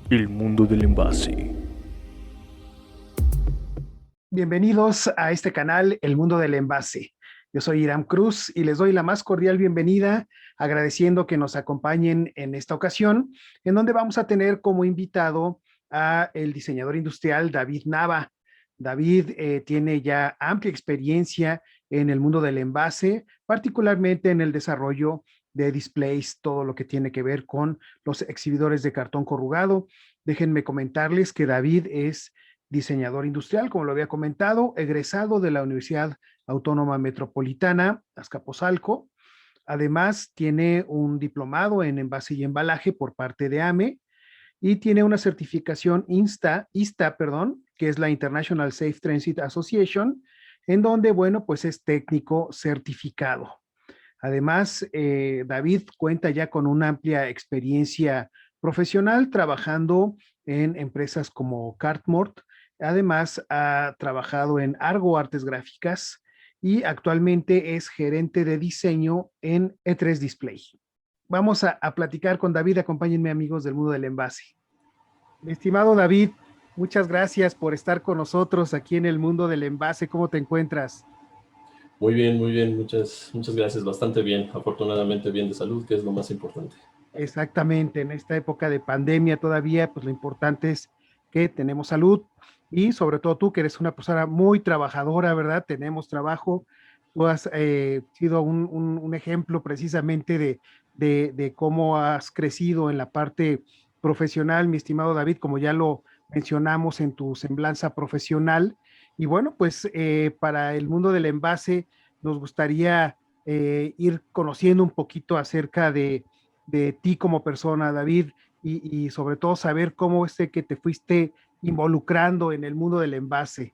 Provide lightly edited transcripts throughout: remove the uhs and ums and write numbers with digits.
El mundo del envase. Bienvenidos a este canal, El Mundo del Envase. Yo soy Iram Cruz y les doy la más cordial bienvenida, agradeciendo que nos acompañen en esta ocasión, en donde vamos a tener como invitado a el diseñador industrial David Nava. David tiene ya amplia experiencia en el mundo del envase, particularmente en el desarrollo de displays, todo lo que tiene que ver con los exhibidores de cartón corrugado. Déjenme comentarles que David es diseñador industrial, como lo había comentado, egresado de la Universidad Autónoma Metropolitana, Azcapotzalco. Además, tiene un diplomado en envase y embalaje por parte de AME y tiene una certificación ISTA, perdón, que es la International Safe Transit Association, en donde, bueno, pues es técnico certificado. Además, David cuenta ya con una amplia experiencia profesional trabajando en empresas como Cartmort. Además, ha trabajado en Argo Artes Gráficas y actualmente es gerente de diseño en E3 Display. Vamos a platicar con David. Acompáñenme, amigos del mundo del envase. Mi estimado David, muchas gracias por estar con nosotros aquí en el mundo del envase. ¿Cómo te encuentras? Muy bien, muchas gracias, bastante bien, afortunadamente bien de salud, que es lo más importante. Exactamente, en esta época de pandemia todavía, pues lo importante es que tenemos salud y sobre todo tú que eres una persona muy trabajadora, ¿verdad? Tenemos trabajo. Tú has sido un ejemplo precisamente de cómo has crecido en la parte profesional, mi estimado David, como ya lo mencionamos en tu semblanza profesional. Y bueno, pues para el mundo del envase nos gustaría ir conociendo un poquito acerca de ti como persona, David, y sobre todo saber cómo es que te fuiste involucrando en el mundo del envase.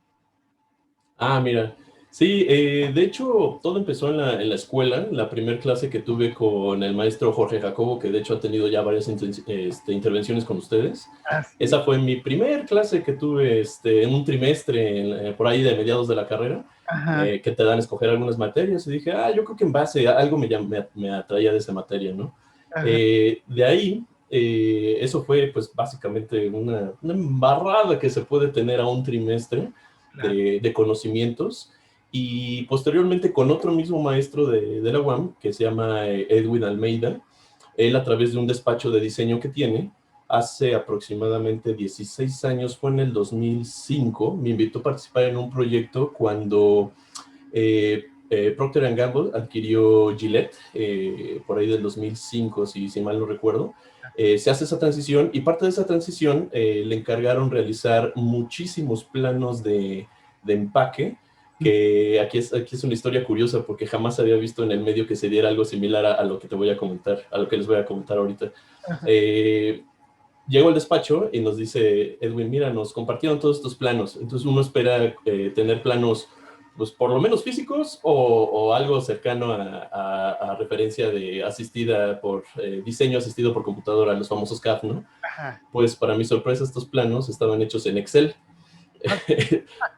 Mira, sí, de hecho todo empezó en la escuela, la primera clase que tuve con el maestro Jorge Jacobo, que de hecho ha tenido ya varias intervenciones con ustedes. Así es. Esa fue mi primer clase que tuve en un trimestre, por ahí de mediados de la carrera, Ajá, que te dan a escoger algunas materias, y dije, yo creo que en base a algo me atraía de esa materia, ¿no? ajá, De ahí, eso fue pues básicamente una embarrada que se puede tener a un trimestre claro. de conocimientos, y posteriormente con otro mismo maestro de la UAM, que se llama Edwin Almeida. Él, a través de un despacho de diseño que tiene, hace aproximadamente 16 años, fue en el 2005, me invitó a participar en un proyecto cuando Procter & Gamble adquirió Gillette, por ahí del 2005, si mal no recuerdo. Se hace esa transición, y parte de esa transición le encargaron realizar muchísimos planos de empaque, que aquí es una historia curiosa, porque jamás había visto en el medio que se diera algo similar a lo que te voy a comentar, a lo que les voy a comentar ahorita. Ajá, Eh, Llego al despacho y nos dice Edwin, mira, nos compartieron todos estos planos. Entonces uno espera tener planos, pues por lo menos físicos, o algo cercano a referencia de asistida por diseño asistido por computadora, los famosos CAD, ¿no? ajá. Pues para mi sorpresa, estos planos estaban hechos en Excel. Ah,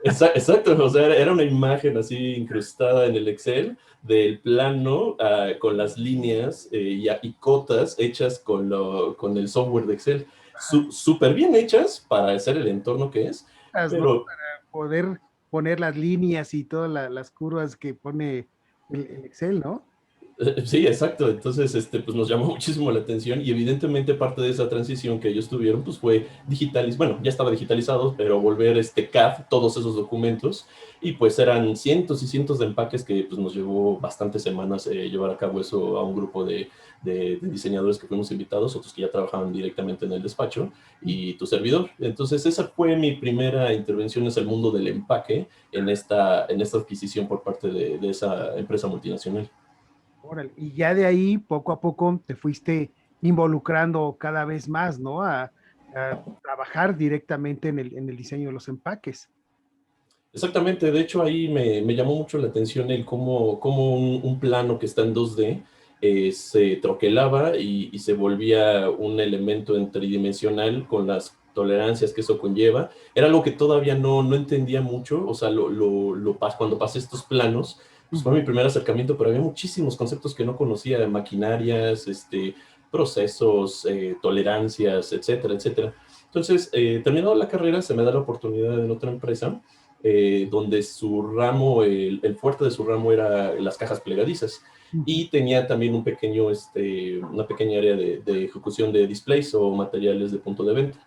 Exacto, o sea, era una imagen así incrustada en el Excel del plano, con las líneas y cotas hechas con el software de Excel. Súper bien hechas para hacer el entorno que es, ¿no? pero Para poder poner las líneas y todas las curvas que pone el Excel, ¿no? sí, exacto. Entonces, pues nos llamó muchísimo la atención, y evidentemente parte de esa transición que ellos tuvieron, pues fue bueno, ya estaba digitalizado, pero volver CAD, todos esos documentos, y pues eran cientos y cientos de empaques que pues nos llevó bastantes semanas llevar a cabo eso a un grupo de diseñadores que fuimos invitados, otros que ya trabajaban directamente en el despacho, y tu servidor. Entonces, esa fue mi primera intervención en el mundo del empaque, en esta adquisición por parte de esa empresa multinacional. Órale. Y ya de ahí, poco a poco, te fuiste involucrando cada vez más, ¿no? A trabajar directamente en el diseño de los empaques. Exactamente, de hecho ahí me llamó mucho la atención el cómo un plano que está en 2D se troquelaba y se volvía un elemento en tridimensional con las tolerancias que eso conlleva. Era algo que todavía no entendía mucho, o sea, cuando pasé estos planos, pues fue mi Ujú. primer acercamiento, pero había muchísimos conceptos que no conocía, maquinarias, procesos, tolerancias, etcétera, etcétera. Entonces, terminado la carrera, se me da la oportunidad en otra empresa, donde su ramo, el fuerte de su ramo era las cajas plegadizas. Y tenía también una pequeña área de ejecución de displays o materiales de punto de venta.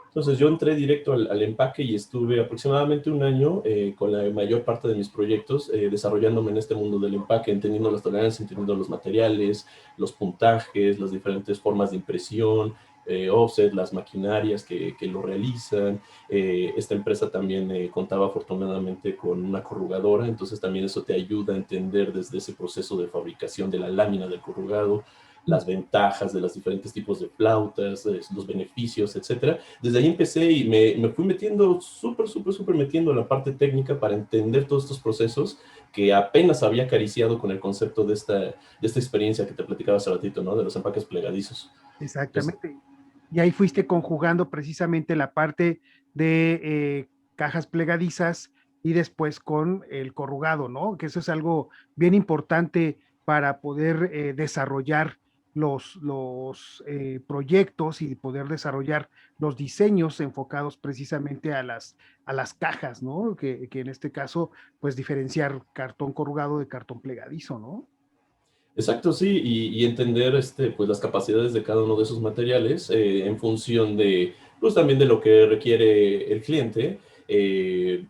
Entonces yo entré directo al empaque y estuve aproximadamente un año con la mayor parte de mis proyectos desarrollándome en este mundo del empaque, entendiendo las tolerancias, entendiendo los materiales, los puntajes, las diferentes formas de impresión, offset, las maquinarias que lo realizan. Esta empresa también contaba afortunadamente con una corrugadora, entonces también eso te ayuda a entender desde ese proceso de fabricación de la lámina del corrugado, las ventajas de los diferentes tipos de flautas, los beneficios, etcétera. Desde ahí empecé y me fui metiendo súper metiendo en la parte técnica para entender todos estos procesos que apenas había acariciado con el concepto de esta experiencia que te platicaba hace ratito, ¿no? De los empaques plegadizos. Entonces, Exactamente. Y ahí fuiste conjugando precisamente la parte de cajas plegadizas y después con el corrugado, ¿no? Que eso es algo bien importante para poder desarrollar los proyectos y poder desarrollar los diseños enfocados precisamente a las cajas, ¿no? Que en este caso, pues diferenciar cartón corrugado de cartón plegadizo, ¿no? exacto, sí, y entender pues, las capacidades de cada uno de esos materiales en función de, pues también de lo que requiere el cliente. Eh,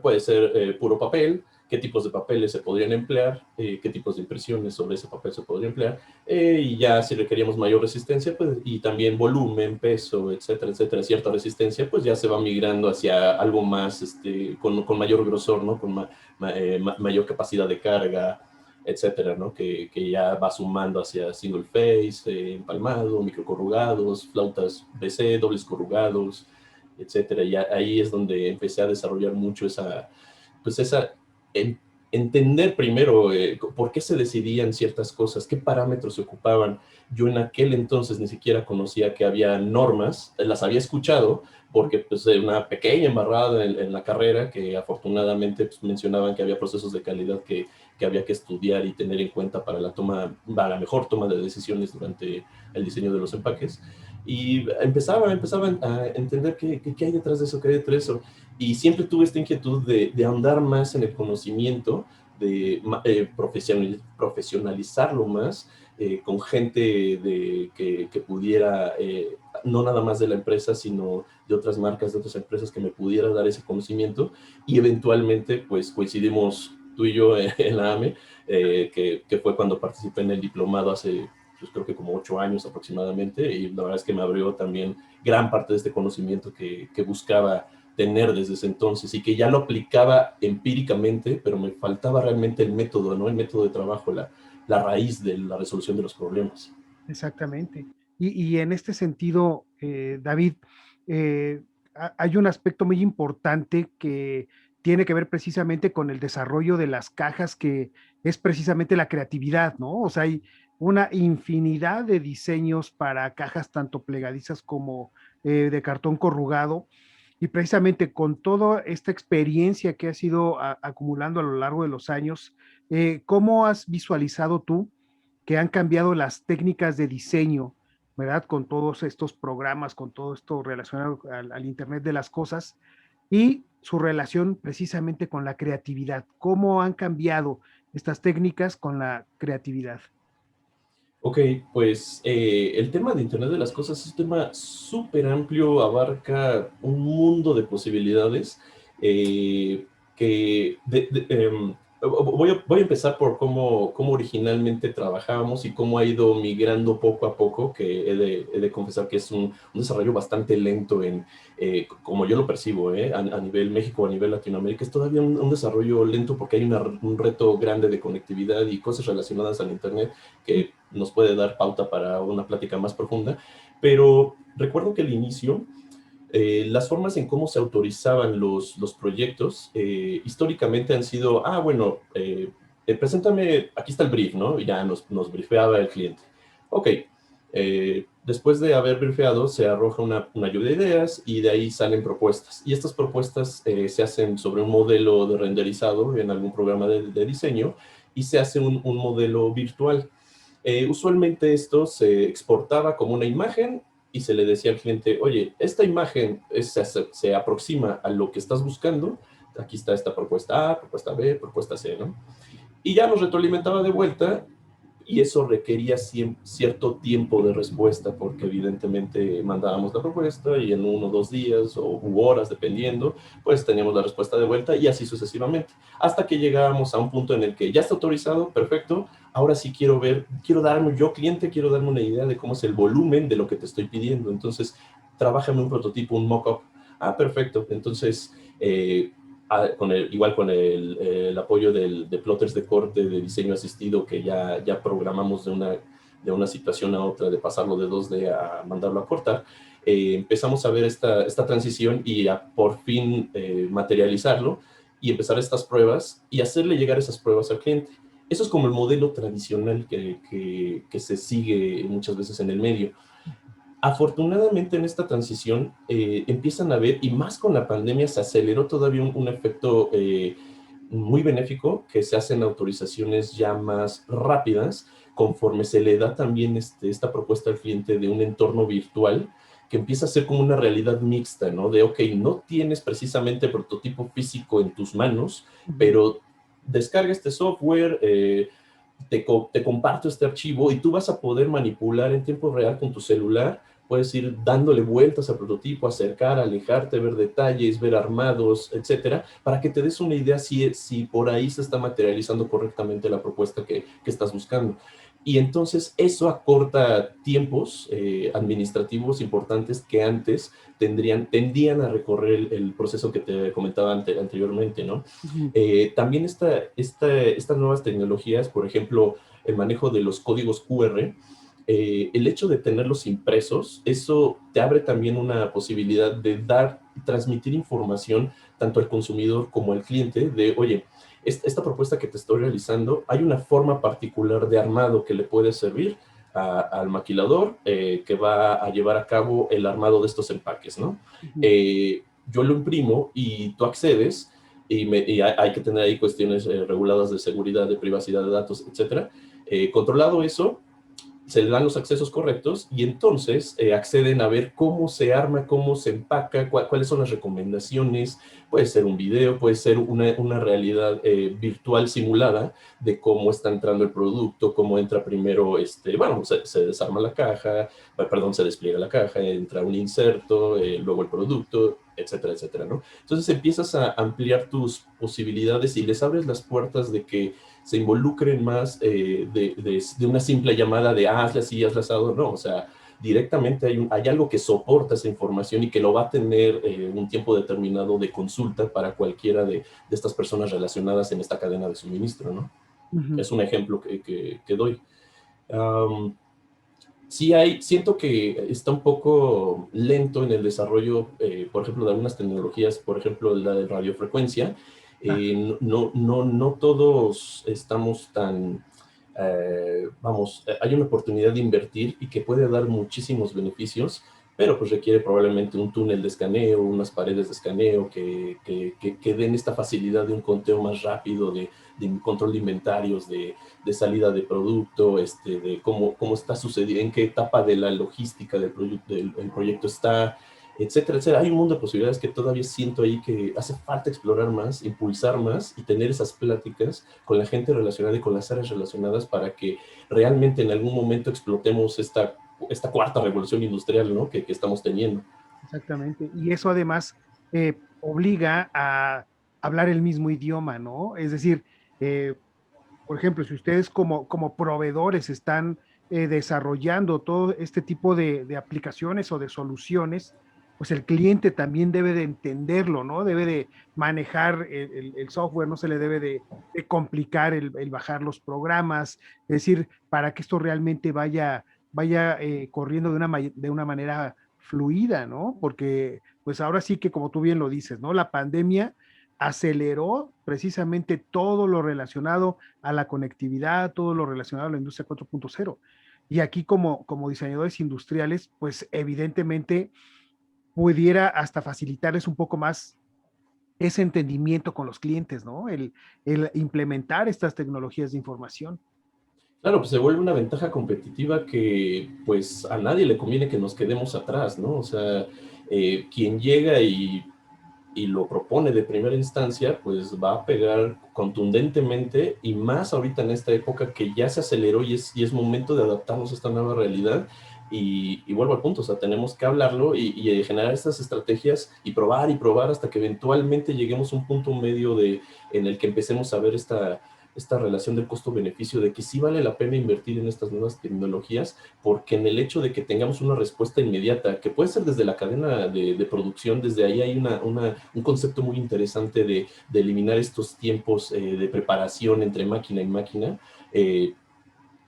Puede ser puro papel, qué tipos de papeles se podrían emplear, qué tipos de impresiones sobre ese papel se podría emplear, y ya si requeríamos mayor resistencia, pues, y también volumen, peso, etcétera, etcétera, cierta resistencia, pues ya se va migrando hacia algo más, con mayor grosor, ¿no? Con mayor capacidad de carga, etcétera, ¿no? Que ya va sumando hacia single face, empalmado, microcorrugados, flautas BC, dobles corrugados, etcétera. Y ahí es donde empecé a desarrollar mucho pues en, entender primero por qué se decidían ciertas cosas, qué parámetros se ocupaban. Yo en aquel entonces ni siquiera conocía que había normas, las había escuchado porque pues una pequeña embarrada en la carrera que afortunadamente pues, mencionaban que había procesos de calidad que había que estudiar y tener en cuenta para para la mejor toma de decisiones durante el diseño de los empaques. Y empezaba a entender qué hay detrás de eso, qué hay detrás de eso. Y siempre tuve esta inquietud de ahondar más en el conocimiento, de profesionalizarlo más, con gente que pudiera, no nada más de la empresa, sino de otras marcas, de otras empresas que me pudiera dar ese conocimiento. Y eventualmente, pues coincidimos tú y yo en la AME, que fue cuando participé en el diplomado hace, pues creo que como 8 años aproximadamente, y la verdad es que me abrió también gran parte de este conocimiento que buscaba tener desde ese entonces y que ya lo aplicaba empíricamente, pero me faltaba realmente el método, ¿no? El método de trabajo, la raíz de la resolución de los problemas. Exactamente. Y en este sentido, David, hay un aspecto muy importante que tiene que ver precisamente con el desarrollo de las cajas, que es precisamente la creatividad, ¿no? O sea, hay una infinidad de diseños para cajas tanto plegadizas como de cartón corrugado. Y precisamente con toda esta experiencia que has ido acumulando a lo largo de los años, ¿cómo has visualizado tú que han cambiado las técnicas de diseño, ¿verdad? Con todos estos programas, con todo esto relacionado al Internet de las cosas y su relación precisamente con la creatividad? ¿Cómo han cambiado estas técnicas con la creatividad? Ok, pues el tema de Internet de las Cosas es un tema súper amplio, abarca un mundo de posibilidades que voy a empezar por cómo originalmente trabajábamos y cómo ha ido migrando poco a poco, que he de confesar que es un desarrollo bastante lento como yo lo percibo, a nivel México, a nivel Latinoamérica, es todavía un desarrollo lento porque hay un reto grande de conectividad y cosas relacionadas al Internet que nos puede dar pauta para una plática más profunda, pero recuerdo que al inicio, las formas en cómo se autorizaban los proyectos históricamente han sido, bueno, preséntame, aquí está el brief, ¿no? Y ya nos briefeaba el cliente. Ok, después de haber briefeado, se arroja una lluvia de ideas y de ahí salen propuestas. Y estas propuestas se hacen sobre un modelo de renderizado en algún programa de diseño y se hace un modelo virtual. Usualmente esto se exportaba como una imagen y se le decía al cliente, oye, esta imagen se aproxima a lo que estás buscando, aquí está esta propuesta A, propuesta B, propuesta C, ¿no? Y ya nos retroalimentaba de vuelta y eso requería cierto tiempo de respuesta porque evidentemente mandábamos la propuesta y en 1 o 2 días u horas, dependiendo, pues teníamos la respuesta de vuelta y así sucesivamente. Hasta que llegábamos a un punto en el que ya está autorizado, perfecto, ahora sí quiero darme, yo cliente, quiero darme una idea de cómo es el volumen de lo que te estoy pidiendo. Entonces, trabájame un prototipo, un mock-up. Ah, perfecto. Entonces, igual con el apoyo de plotters de corte, de diseño asistido, que ya programamos de una situación a otra, de pasarlo de 2D a mandarlo a cortar, empezamos a ver esta transición y a por fin materializarlo y empezar estas pruebas y hacerle llegar esas pruebas al cliente. Eso es como el modelo tradicional que se sigue muchas veces en el medio. Afortunadamente en esta transición empiezan a ver, y más con la pandemia se aceleró todavía un efecto muy benéfico, que se hacen autorizaciones ya más rápidas, conforme se le da también esta propuesta al cliente de un entorno virtual, que empieza a ser como una realidad mixta, ¿no? De, ok, no tienes precisamente prototipo físico en tus manos, pero descarga este software, te comparto este archivo y tú vas a poder manipular en tiempo real con tu celular. Puedes ir dándole vueltas al prototipo, acercar, alejarte, ver detalles, ver armados, etcétera, para que te des una idea si por ahí se está materializando correctamente la propuesta que estás buscando. Y entonces eso acorta tiempos administrativos importantes que antes tendían a recorrer el proceso que te comentaba anteriormente, ¿no? Ujú. También estas nuevas tecnologías, por ejemplo, el manejo de los códigos QR, el hecho de tenerlos impresos, eso te abre también una posibilidad de transmitir información tanto al consumidor como al cliente de, oye, esta propuesta que te estoy realizando, hay una forma particular de armado que le puede servir al maquilador que va a llevar a cabo el armado de estos empaques, ¿no? Ujú. Yo lo imprimo y tú accedes y hay que tener ahí cuestiones reguladas de seguridad, de privacidad de datos, etcétera. Controlado eso, se le dan los accesos correctos y entonces acceden a ver cómo se arma, cómo se empaca, cuáles son las recomendaciones. Puede ser un video, puede ser una realidad virtual simulada de cómo está entrando el producto, cómo entra primero, bueno, se desarma la caja, perdón, se despliega la caja, entra un inserto, luego el producto, etcétera, etcétera, ¿no? Entonces empiezas a ampliar tus posibilidades y les abres las puertas de que se involucren más de una simple llamada de hazle así, hazle asado, no, o sea, directamente hay algo que soporta esa información y que lo va a tener un tiempo determinado de consulta para cualquiera de estas personas relacionadas en esta cadena de suministro, ¿no? Ujú. Es un ejemplo que doy. Um, siento que está un poco lento en el desarrollo, por ejemplo, de algunas tecnologías, por ejemplo, la de radiofrecuencia. Ah, No todos estamos tan, vamos, hay una oportunidad de invertir y que puede dar muchísimos beneficios, pero pues requiere probablemente un túnel de escaneo, unas paredes de escaneo que den esta facilidad de un conteo más rápido, de control de inventarios, de salida de producto, de cómo está sucediendo, en qué etapa de la logística del proyecto está, etcétera, etcétera. Hay un mundo de posibilidades que todavía siento ahí que hace falta explorar más, impulsar más y tener esas pláticas con la gente relacionada y con las áreas relacionadas para que realmente en algún momento explotemos esta cuarta revolución industrial, ¿no? que estamos teniendo. exactamente. Y eso además obliga a hablar el mismo idioma, ¿no? Es decir, eh, por ejemplo, si ustedes como proveedores están desarrollando todo este tipo de aplicaciones o de soluciones, pues el cliente también debe de entenderlo, ¿no? Debe de manejar el software, no se le debe de complicar el bajar los programas, es decir, para que esto realmente vaya corriendo de una manera fluida, ¿no? Porque pues ahora sí que como tú bien lo dices, ¿no? La pandemia aceleró precisamente todo lo relacionado a la conectividad, todo lo relacionado a la industria 4.0. Y aquí como diseñadores industriales, pues evidentemente pudiera hasta facilitarles un poco más ese entendimiento con los clientes, ¿no? El implementar estas tecnologías de información. Claro, pues se vuelve una ventaja competitiva que pues a nadie le conviene que nos quedemos atrás, ¿no? O sea, quien llega y lo propone de primera instancia, pues va a pegar contundentemente y más ahorita en esta época que ya se aceleró y es momento de adaptarnos a esta nueva realidad. Y vuelvo al punto, o sea, tenemos que hablarlo y generar estas estrategias y probar hasta que eventualmente lleguemos a un punto medio en el que empecemos a ver esta relación del costo-beneficio, de que sí vale la pena invertir en estas nuevas tecnologías, porque en el hecho de que tengamos una respuesta inmediata, que puede ser desde la cadena de producción, desde ahí hay un concepto muy interesante de eliminar estos tiempos de preparación entre máquina y máquina, que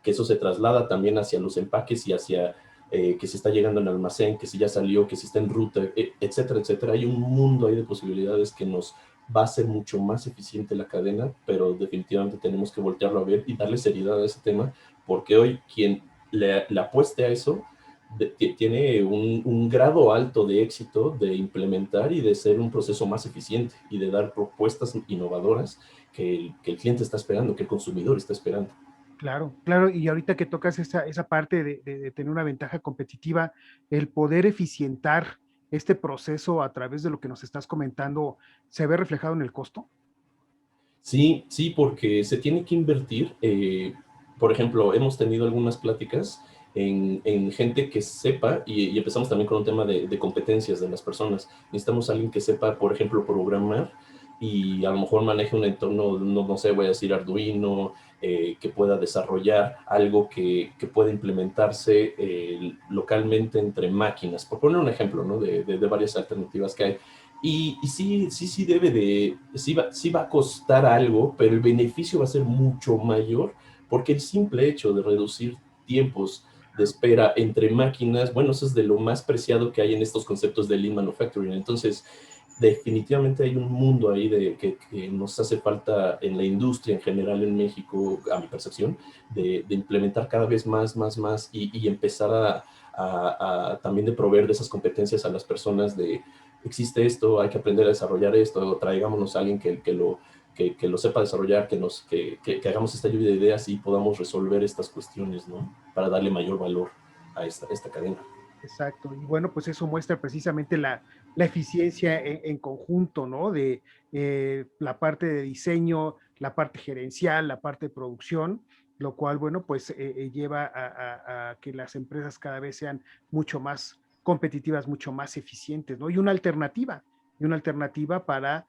eso se traslada también hacia los empaques y hacia que se está llegando al almacén, que si ya salió, que si está en ruta, etcétera, etcétera. Hay un mundo ahí de posibilidades que nos va a ser mucho más eficiente la cadena, pero definitivamente tenemos que voltearlo a ver y darle seriedad a ese tema, porque hoy quien le apueste a eso tiene un grado alto de éxito de implementar y de ser un proceso más eficiente y de dar propuestas innovadoras que el cliente está esperando, que el consumidor está esperando. Claro, claro, y ahorita que tocas esa parte de tener una ventaja competitiva, el poder eficientar este proceso a través de lo que nos estás comentando, ¿se ve reflejado en el costo? Sí, sí, porque se tiene que invertir. Por ejemplo, hemos tenido algunas pláticas en gente que sepa, y empezamos también con un tema de competencias de las personas. Necesitamos a alguien que sepa, por ejemplo, programar y a lo mejor maneje un entorno, no sé, voy a decir Arduino, que pueda desarrollar algo que pueda implementarse localmente entre máquinas. Por poner un ejemplo, ¿no? De varias alternativas que hay. Y sí sí va a costar algo, pero el beneficio va a ser mucho mayor, porque el simple hecho de reducir tiempos de Claro, espera entre máquinas, bueno, eso es de lo más preciado que hay en estos conceptos de Lean Manufacturing. Entonces, definitivamente hay un mundo ahí que nos hace falta en la industria en general en México, a mi percepción, de implementar cada vez más y empezar también de proveer de esas competencias a las personas de existe esto, hay que aprender a desarrollar esto, traigámonos a alguien que lo sepa desarrollar, que hagamos esta lluvia de ideas y podamos resolver estas cuestiones, ¿no? Para darle mayor valor a esta cadena. exacto. Y bueno, pues eso muestra precisamente la eficiencia en conjunto, ¿no? De la parte de diseño, la parte gerencial, la parte de producción, lo cual, bueno, pues lleva a que las empresas cada vez sean mucho más competitivas, mucho más eficientes, ¿no? Y una alternativa para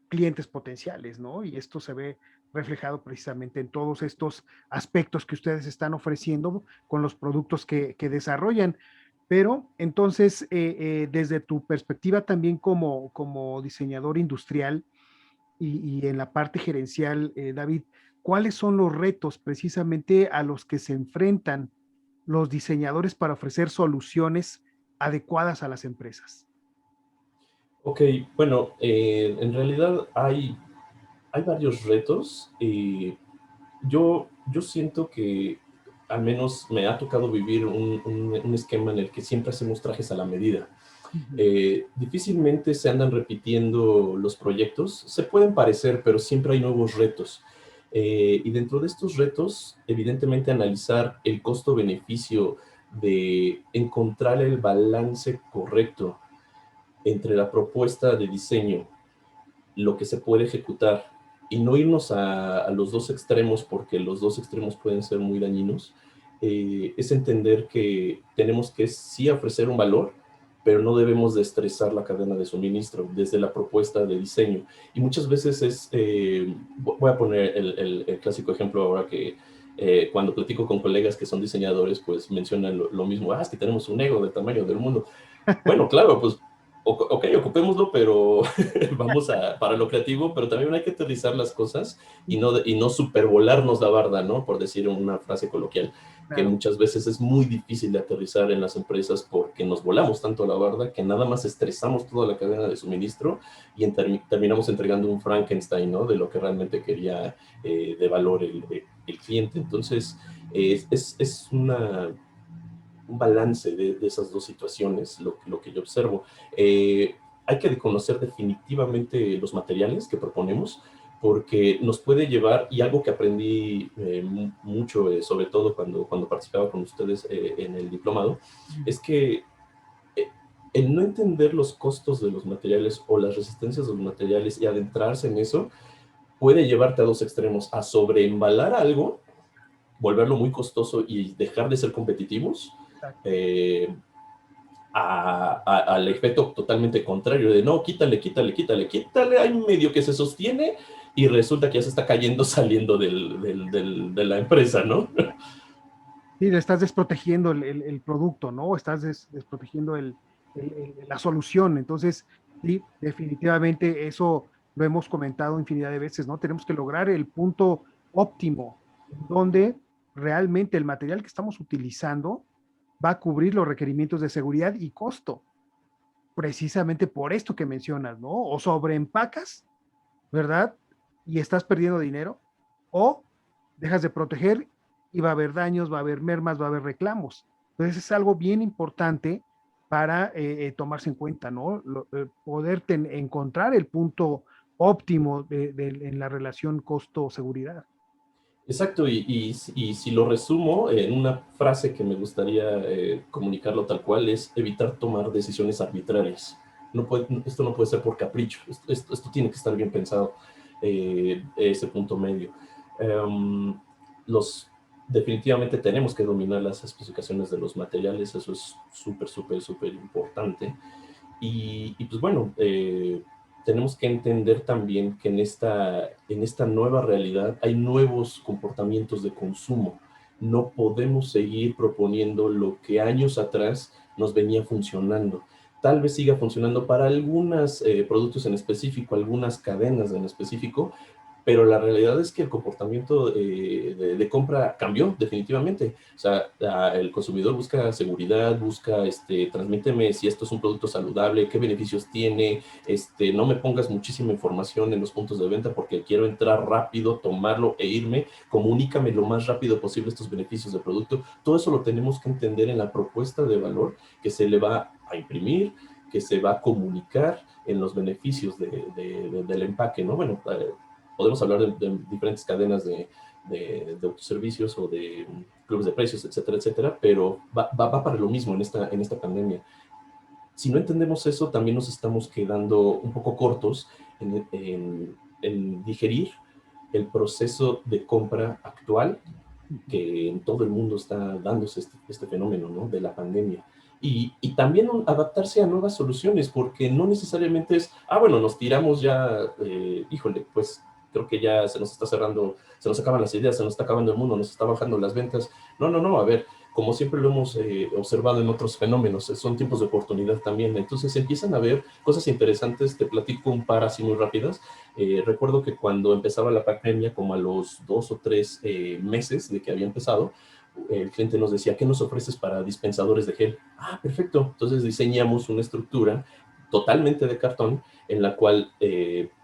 clientes potenciales, ¿no? Y esto se ve reflejado precisamente en todos estos aspectos que ustedes están ofreciendo con los productos que desarrollan. Pero entonces, desde tu perspectiva también como diseñador industrial y en la parte gerencial, David, ¿cuáles son los retos precisamente a los que se enfrentan los diseñadores para ofrecer soluciones adecuadas a las empresas? Ok, bueno, en realidad hay varios retos. Yo siento que al menos me ha tocado vivir un esquema en el que siempre hacemos trajes a la medida. Uh -huh. Difícilmente se andan repitiendo los proyectos, se pueden parecer, pero siempre hay nuevos retos. Y dentro de estos retos, evidentemente analizar el costo-beneficio de encontrar el balance correcto entre la propuesta de diseño, lo que se puede ejecutar y no irnos a los dos extremos porque los dos extremos pueden ser muy dañinos, es entender que tenemos que sí ofrecer un valor, pero no debemos de estresar la cadena de suministro desde la propuesta de diseño. Y muchas veces voy a poner el clásico ejemplo ahora que cuando platico con colegas que son diseñadores, pues mencionan lo mismo, es que tenemos un ego del tamaño del mundo. Bueno, claro, pues ok, ocupémoslo, pero vamos para lo creativo, pero también hay que aterrizar las cosas y no supervolarnos la barda, ¿no? Por decir una frase coloquial, que Claro. muchas veces es muy difícil de aterrizar en las empresas porque nos volamos tanto la barda que nada más estresamos toda la cadena de suministro y terminamos entregando un Frankenstein, ¿no? De lo que realmente quería de valor el cliente. Entonces, es un balance de esas dos situaciones, lo que yo observo. Hay que conocer definitivamente los materiales que proponemos, porque nos puede llevar, y algo que aprendí mucho, sobre todo cuando participaba con ustedes en el diplomado, es que eh, el no entender los costos de los materiales o las resistencias de los materiales y adentrarse en eso puede llevarte a dos extremos: a sobreembalar algo, volverlo muy costoso y dejar de ser competitivos, eh, al efecto totalmente contrario de no, quítale, quítale, quítale, quítale, hay medio que se sostiene y resulta que ya se está cayendo saliendo de la empresa, ¿no? Sí, le estás desprotegiendo el producto, ¿no? Estás desprotegiendo la solución. Entonces, sí, definitivamente eso lo hemos comentado infinidad de veces, ¿no? Tenemos que lograr el punto óptimo donde realmente el material que estamos utilizando va a cubrir los requerimientos de seguridad y costo, precisamente por esto que mencionas, ¿no? O sobreempacas, ¿verdad? Y estás perdiendo dinero, o dejas de proteger y va a haber daños, va a haber mermas, va a haber reclamos. Entonces es algo bien importante para tomarse en cuenta, ¿no? Poder encontrar el punto óptimo en la relación costo-seguridad. Exacto, y si lo resumo en una frase que me gustaría comunicarlo tal cual, es evitar tomar decisiones arbitrarias. Esto no puede ser por capricho, esto tiene que estar bien pensado, ese punto medio. Um, los, Definitivamente tenemos que dominar las especificaciones de los materiales, eso es súper, súper, súper importante. Y pues bueno, tenemos que entender también que en esta nueva realidad hay nuevos comportamientos de consumo. No podemos seguir proponiendo lo que años atrás nos venía funcionando. Tal vez siga funcionando para algunos productos en específico, algunas cadenas en específico, pero la realidad es que el comportamiento de compra cambió definitivamente. O sea, el consumidor busca seguridad, busca, transmíteme si esto es un producto saludable, qué beneficios tiene, no me pongas muchísima información en los puntos de venta porque quiero entrar rápido, tomarlo e irme, comunícame lo más rápido posible estos beneficios del producto. Todo eso lo tenemos que entender en la propuesta de valor que se le va a imprimir, que se va a comunicar en los beneficios del empaque, ¿no? Bueno, podemos hablar de diferentes cadenas de autoservicios o de clubes de precios, etcétera, etcétera, pero va para lo mismo en esta pandemia. Si no entendemos eso, también nos estamos quedando un poco cortos en digerir el proceso de compra actual que en todo el mundo está dándose este fenómeno, ¿no? De la pandemia. Y también adaptarse a nuevas soluciones, porque no necesariamente es, bueno, nos tiramos ya, híjole, pues creo que ya se nos está cerrando, se nos acaban las ideas, se nos está acabando el mundo, nos está bajando las ventas. No, no, no, a ver, como siempre lo hemos observado en otros fenómenos, son tiempos de oportunidad también. Entonces empiezan a ver cosas interesantes, te platico un par así muy rápidas. Recuerdo que cuando empezaba la pandemia, como a los 2 o 3 meses de que había empezado, el cliente nos decía, ¿qué nos ofreces para dispensadores de gel? Perfecto. Entonces diseñamos una estructura totalmente de cartón en la cual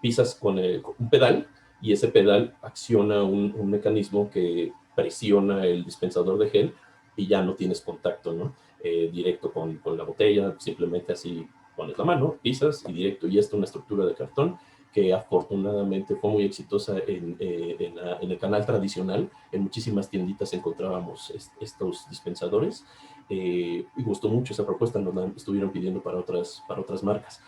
pisas con un pedal y ese pedal acciona un mecanismo que presiona el dispensador de gel y ya no tienes contacto, ¿no? Directo con la botella, simplemente así pones la mano, pisas y directo. Y esta es una estructura de cartón que afortunadamente fue muy exitosa en el canal tradicional. En muchísimas tienditas encontrábamos estos dispensadores. Y gustó mucho esa propuesta, nos la estuvieron pidiendo para otras marcas.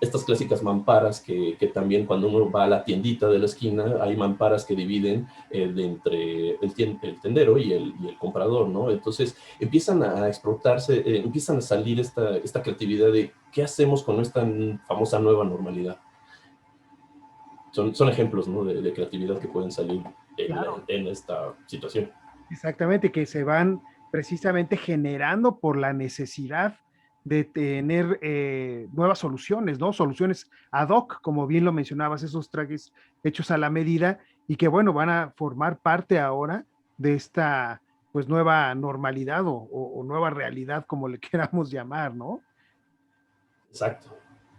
Estas clásicas mamparas que también cuando uno va a la tiendita de la esquina, hay mamparas que dividen entre el tendero y el comprador, ¿no? Entonces empiezan a explotarse, empiezan a salir esta creatividad de qué hacemos con esta famosa nueva normalidad. Son ejemplos, ¿no? de creatividad que pueden salir Claro, en esta situación. exactamente, que se van precisamente generando por la necesidad de tener nuevas soluciones, ¿no? Soluciones ad hoc, como bien lo mencionabas, esos trajes hechos a la medida y que, bueno, van a formar parte ahora de esta, pues, nueva normalidad o nueva realidad, como le queramos llamar, ¿no? Exacto,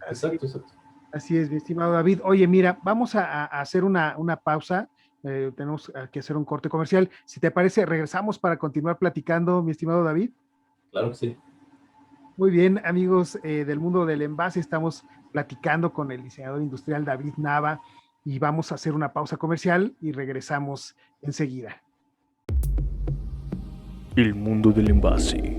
Así, exacto, exacto. así es, mi estimado David. Oye, mira, vamos a hacer una pausa. Tenemos que hacer un corte comercial. Si te parece, regresamos para continuar platicando, mi estimado David. Claro que sí. Muy bien, amigos del mundo del envase, estamos platicando con el diseñador industrial David Nava y vamos a hacer una pausa comercial y regresamos enseguida. El mundo del envase.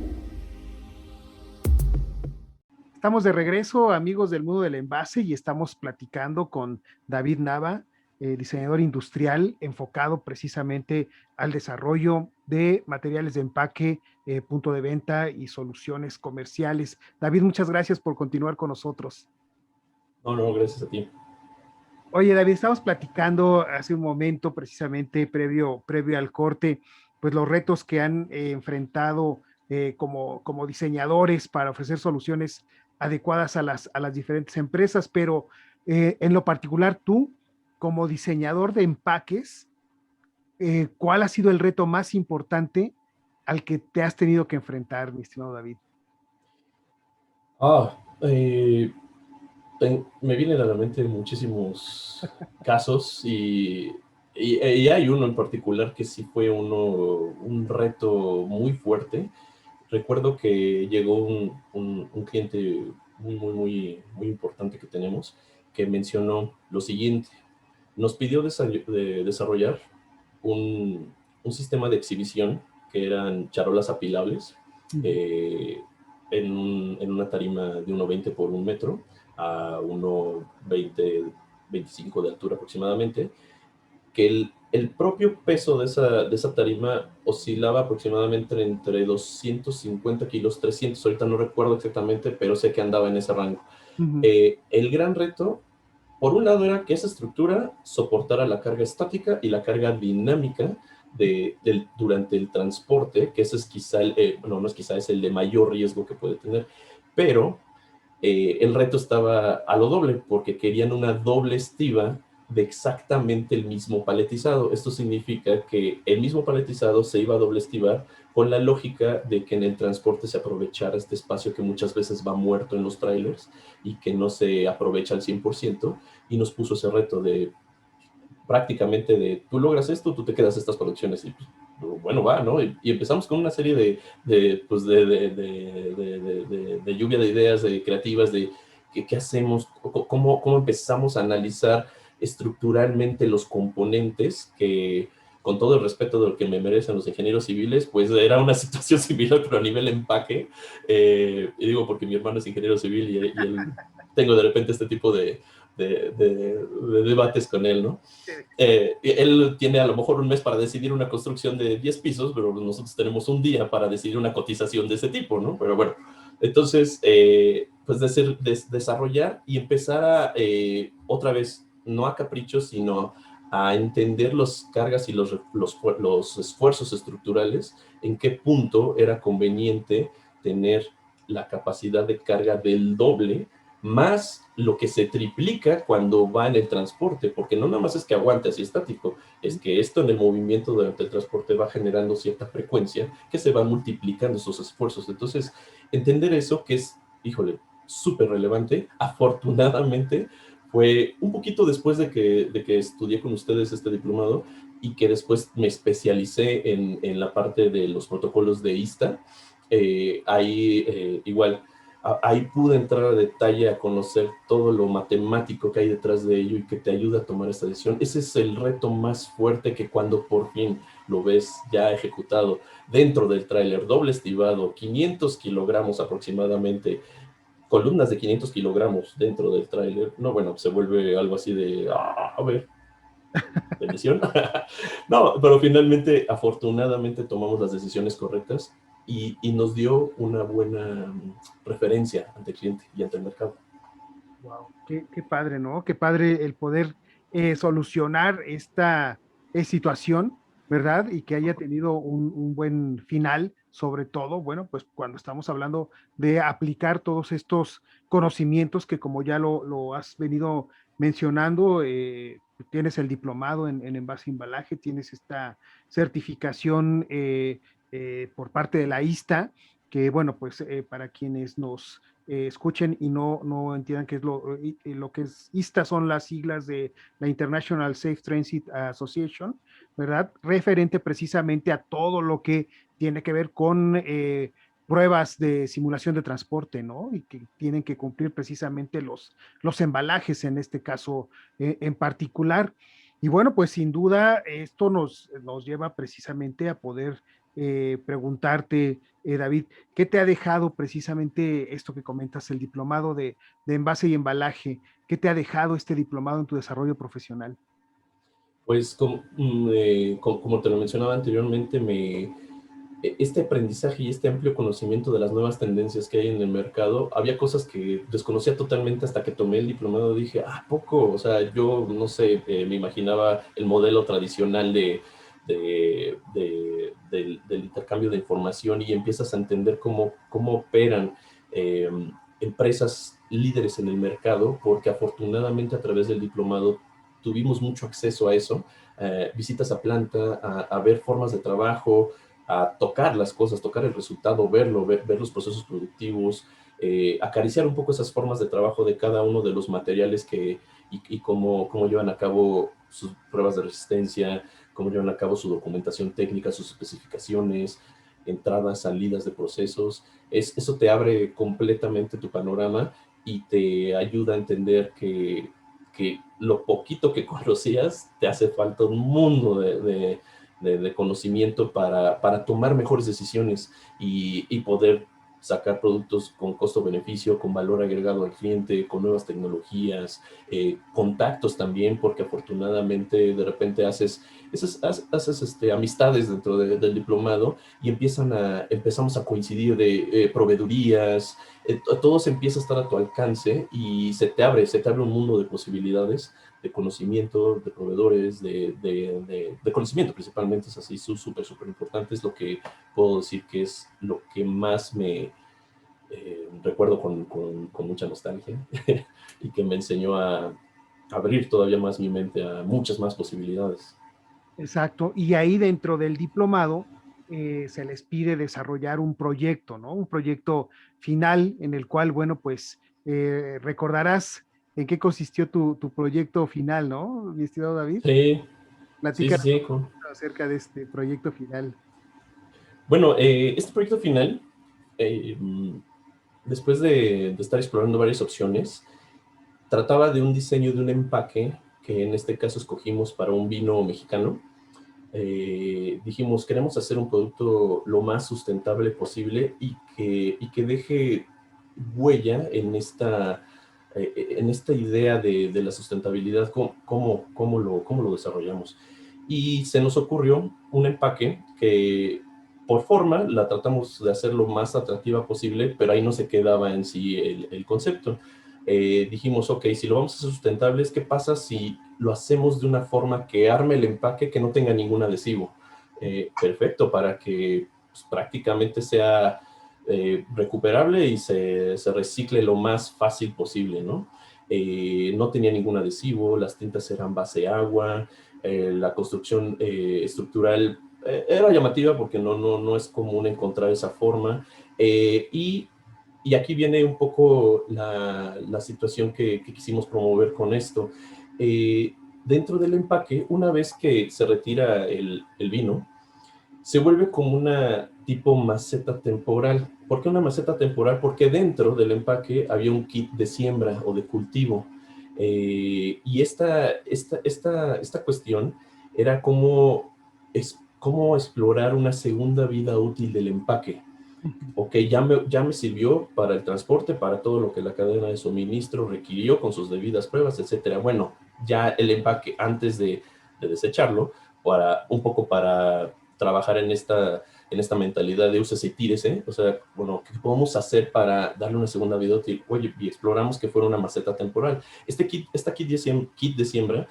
Estamos de regreso, amigos del mundo del envase, y estamos platicando con David Nava, diseñador industrial enfocado precisamente al desarrollo de materiales de empaque, punto de venta y soluciones comerciales. David, muchas gracias por continuar con nosotros. No, gracias a ti. Oye, David, estábamos platicando hace un momento, precisamente previo al corte, pues los retos que han enfrentado como diseñadores para ofrecer soluciones adecuadas a las diferentes empresas, pero en lo particular tú, como diseñador de empaques, ¿cuál ha sido el reto más importante al que te has tenido que enfrentar, mi estimado David? Ah, eh, me vienen a la mente muchísimos casos y hay uno en particular que sí fue un reto muy fuerte. Recuerdo que llegó un cliente muy importante que tenemos que mencionó lo siguiente. Nos pidió desarrollar un sistema de exhibición que eran charolas apilables eh, en una tarima de 1,20 por 1 metro a 1,20, 25 de altura aproximadamente, que el propio peso de esa tarima oscilaba aproximadamente entre 250 kilos, 300, ahorita no recuerdo exactamente, pero sé que andaba en ese rango. El gran reto, por un lado, era que esa estructura soportara la carga estática y la carga dinámica durante el transporte, que ese es quizá, no es quizá, es el de mayor riesgo que puede tener, pero el reto estaba a lo doble, porque querían una doble estiba de exactamente el mismo paletizado. Esto significa que el mismo paletizado se iba a doble estibar con la lógica de que en el transporte se aprovechara este espacio que muchas veces va muerto en los trailers y que no se aprovecha al 100%, y nos puso ese reto de prácticamente de tú logras esto, tú te quedas estas producciones y pues, bueno, va, ¿no? Y empezamos con una serie de lluvia de ideas de creativas, de qué hacemos, cómo empezamos a analizar estructuralmente los componentes que, con todo el respeto de lo que me merecen los ingenieros civiles, pues era una situación similar, pero a nivel empaque. Y digo porque mi hermano es ingeniero civil y él, tengo de repente este tipo de debates con él, ¿no? Él tiene a lo mejor un mes para decidir una construcción de 10 pisos, pero nosotros tenemos un día para decidir una cotización de ese tipo, ¿no? Pero bueno, entonces, pues desarrollar y empezar a, otra vez, no a caprichos, sino a entender las cargas y los esfuerzos estructurales, en qué punto era conveniente tener la capacidad de carga del doble, más lo que se triplica cuando va en el transporte, porque no nada más es que aguante así estático, es que esto en el movimiento durante el transporte va generando cierta frecuencia que se van multiplicando esos esfuerzos. Entonces, entender eso que es, híjole, súper relevante. Afortunadamente, fue un poquito después de que estudié con ustedes este diplomado y que después me especialicé en la parte de los protocolos de ISTA. Igual ahí pude entrar a detalle a conocer todo lo matemático que hay detrás de ello y que te ayuda a tomar esta decisión. Ese es el reto más fuerte, que cuando por fin lo ves ya ejecutado dentro del tráiler, doble estibado, 500 kilogramos aproximadamente, columnas de 500 kilogramos dentro del tráiler, no, bueno, se vuelve algo así de, a ver, bendición. No, pero finalmente, afortunadamente, tomamos las decisiones correctas y nos dio una buena referencia ante el cliente y ante el mercado. Wow, qué padre, ¿no? Qué padre el poder solucionar esta situación, ¿verdad? Y que haya tenido un buen final, sobre todo, bueno, pues cuando estamos hablando de aplicar todos estos conocimientos que, como ya lo has venido mencionando, tienes el diplomado en envase e embalaje, tienes esta certificación por parte de la ISTA, que bueno, pues para quienes nos escuchen y no entiendan qué es lo que es ISTA, son las siglas de la International Safe Transit Association, ¿verdad? Referente precisamente a todo lo que tiene que ver con pruebas de simulación de transporte, ¿no? Y que tienen que cumplir precisamente los embalajes en este caso en particular. Y bueno, pues sin duda esto nos lleva precisamente a poder preguntarte, David, ¿qué te ha dejado precisamente esto que comentas, el diplomado de envase y embalaje? ¿Qué te ha dejado este diplomado en tu desarrollo profesional? Pues como te lo mencionaba anteriormente, este aprendizaje y este amplio conocimiento de las nuevas tendencias que hay en el mercado, había cosas que desconocía totalmente hasta que tomé el diplomado. Dije, ¿a poco? O sea, yo no sé, me imaginaba el modelo tradicional del intercambio de información, y empiezas a entender cómo operan eh, empresas líderes en el mercado, porque afortunadamente a través del diplomado tuvimos mucho acceso a eso, visitas a planta, a ver formas de trabajo, a tocar las cosas, tocar el resultado, verlo, ver los procesos productivos, acariciar un poco esas formas de trabajo de cada uno de los materiales y cómo llevan a cabo sus pruebas de resistencia, cómo llevan a cabo su documentación técnica, sus especificaciones, entradas, salidas de procesos. Eso te abre completamente tu panorama y te ayuda a entender que lo poquito que conocías te hace falta un mundo de conocimiento para tomar mejores decisiones y poder sacar productos con costo-beneficio, con valor agregado al cliente, con nuevas tecnologías, contactos también, porque afortunadamente de repente haces amistades dentro del diplomado, y empezamos a coincidir de proveedurías, todo se empieza a estar a tu alcance y se te abre un mundo de posibilidades, de conocimiento, de proveedores, de conocimiento principalmente. Es así, súper, súper importante. Es lo que puedo decir que es lo que más me recuerdo con mucha nostalgia y que me enseñó a abrir todavía más mi mente a muchas más posibilidades. Exacto. Y ahí dentro del diplomado se les pide desarrollar un proyecto, ¿no? Un proyecto final en el cual, bueno, pues recordarás en qué consistió tu proyecto final, ¿no? Mi estimado David, Sí, sí, sí, platícanos sí. acerca de este proyecto final. Bueno, este proyecto final, eh, después de estar explorando varias opciones, trataba de un diseño de un empaque que en este caso escogimos para un vino mexicano. Dijimos, queremos hacer un producto lo más sustentable posible y que deje huella en esta idea de la sustentabilidad, cómo lo desarrollamos. Y se nos ocurrió un empaque que por forma la tratamos de hacer lo más atractiva posible, pero ahí no se quedaba en sí el concepto. Dijimos, ok, si lo vamos a hacer sustentables, ¿qué pasa si lo hacemos de una forma que arme el empaque que no tenga ningún adhesivo? Perfecto, para que pues, prácticamente sea recuperable y se recicle lo más fácil posible, ¿no? No tenía ningún adhesivo, las tintas eran base agua, la construcción estructural era llamativa porque no es común encontrar esa forma. Y aquí viene un poco la situación que quisimos promover con esto. Eh, Dentro del empaque, una vez que se retira el vino, se vuelve como una tipo maceta temporal. ¿Por qué una maceta temporal? Porque dentro del empaque había un kit de siembra o de cultivo. Y esta cuestión era cómo explorar una segunda vida útil del empaque. Ok, ya me sirvió para el transporte, para todo lo que la cadena de suministro requirió con sus debidas pruebas, etcétera. Bueno, ya el empaque antes de desecharlo, un poco para trabajar en esta mentalidad de úsese y tírese. O sea, bueno, ¿qué podemos hacer para darle una segunda vida útil? Oye, y exploramos que fuera una maceta temporal. Kit de siembra